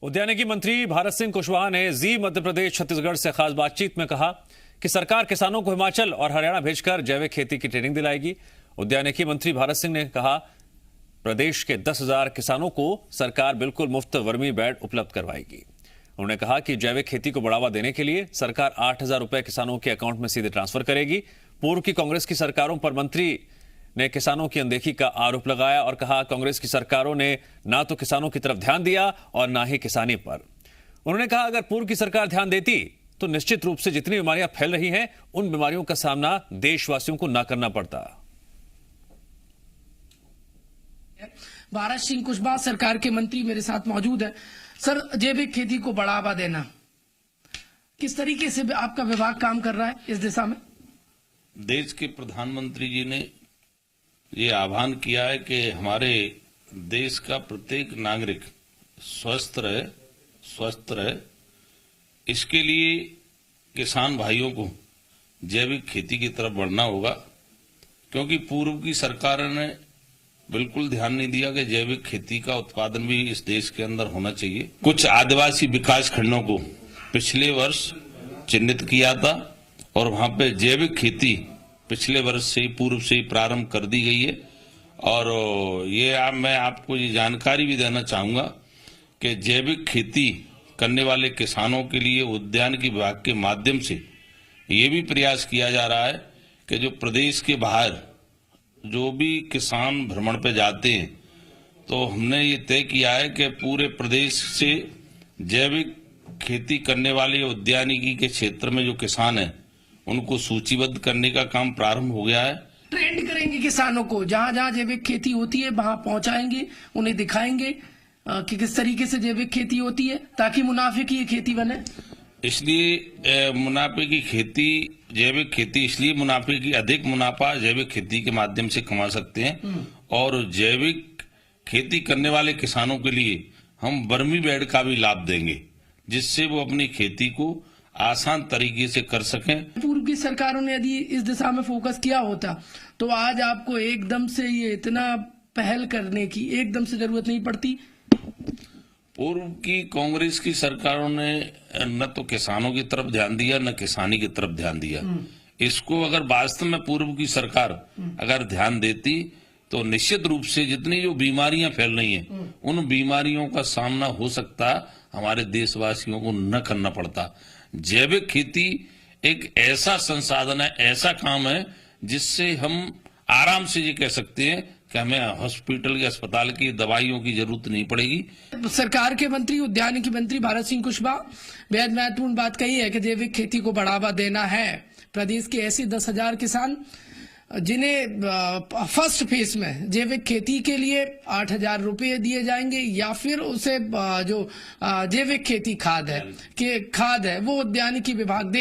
उद्यानिकी मंत्री भारत सिंह कुशवाहा ने जी मध्य प्रदेश छत्तीसगढ़ से खास बातचीत में कहा कि सरकार किसानों को हिमाचल और हरियाणा भेजकर जैविक खेती की ट्रेनिंग दिलाएगी। उद्यानिकी मंत्री भारत सिंह ने कहा, प्रदेश के 10,000 किसानों को सरकार बिल्कुल मुफ्त वर्मी बेड उपलब्ध करवाएगी। उन्होंने कहा कि जैविक खेती को बढ़ावा देने के लिए सरकार 8,000 रुपए किसानों के अकाउंट में सीधे ट्रांसफर करेगी। पूर्व की कांग्रेस की सरकारों पर मंत्री ने किसानों की अनदेखी का आरोप लगाया और कहा, कांग्रेस की सरकारों ने ना तो किसानों की तरफ ध्यान दिया और ना ही किसानी पर। उन्होंने कहा, अगर पूर्व की सरकार ध्यान देती तो निश्चित रूप से जितनी बीमारियां फैल रही हैं, उन बीमारियों का सामना देशवासियों को ना करना पड़ता। भारत सिंह कुशवाहा सरकार के मंत्री मेरे साथ मौजूद है। सर, जैविक खेती को बढ़ावा देना, किस तरीके से आपका विभाग काम कर रहा है इस दिशा में? देश के प्रधानमंत्री जी ने ये आह्वान किया है कि हमारे देश का प्रत्येक नागरिक स्वस्थ रहे। इसके लिए किसान भाइयों को जैविक खेती की तरफ बढ़ना होगा, क्योंकि पूर्व की सरकार ने बिल्कुल ध्यान नहीं दिया कि जैविक खेती का उत्पादन भी इस देश के अंदर होना चाहिए। कुछ आदिवासी विकास खंडों को पिछले वर्ष चिन्हित किया था और वहां पे जैविक खेती पिछले वर्ष से ही पूर्व से ही प्रारंभ कर दी गई है। और मैं आपको ये जानकारी भी देना चाहूंगा कि जैविक खेती करने वाले किसानों के लिए उद्यानिकी विभाग के माध्यम से ये भी प्रयास किया जा रहा है कि जो प्रदेश के बाहर जो भी किसान भ्रमण पे जाते हैं, तो हमने ये तय किया है कि पूरे प्रदेश से जैविक खेती करने वाले उद्यानिकी के क्षेत्र में जो किसान हैं, उनको सूचीबद्ध करने का काम प्रारंभ हो गया है। ट्रेंड करेंगे किसानों को, जहां जहां जैविक खेती होती है वहां पहुंचाएंगे, उन्हें दिखाएंगे कि किस तरीके से जैविक खेती होती है, ताकि मुनाफे की ये खेती बने। इसलिए मुनाफे की खेती, जैविक खेती इसलिए अधिक मुनाफा जैविक खेती के माध्यम से कमा सकते हैं। और जैविक खेती करने वाले किसानों के लिए हम वर्मी बेड का भी लाभ देंगे, जिससे वो अपनी खेती को आसान तरीके से कर सकें। पूर्व की सरकारों ने यदि इस दिशा में फोकस किया होता तो आज आपको एकदम से ये इतना पहल करने की एकदम से जरूरत नहीं पड़ती। पूर्व की कांग्रेस की सरकारों ने न तो किसानों की तरफ ध्यान दिया, न किसानी की तरफ ध्यान दिया। इसको अगर वास्तव में पूर्व की सरकार अगर ध्यान देती तो निश्चित रूप से जितनी जो बीमारियां फैल रही हैं, उन बीमारियों का सामना हो सकता, हमारे देशवासियों को न करना पड़ता। जैविक खेती एक ऐसा संसाधन है, ऐसा काम है, जिससे हम आराम से ये कह सकते हैं कि हमें हॉस्पिटल या अस्पताल की दवाइयों की जरूरत नहीं पड़ेगी। सरकार के मंत्री, उद्यानिकी मंत्री भारत सिंह कुशवाहा बेहद महत्वपूर्ण बात कही है कि जैविक खेती को बढ़ावा देना है। प्रदेश के ऐसे 10,000 किसान जिन्हें फर्स्ट फेज में जैविक खेती के लिए 8,000 रुपए दिए जाएंगे, या फिर उसे जो जैविक खेती खाद है वो उद्यानिकी विभाग दे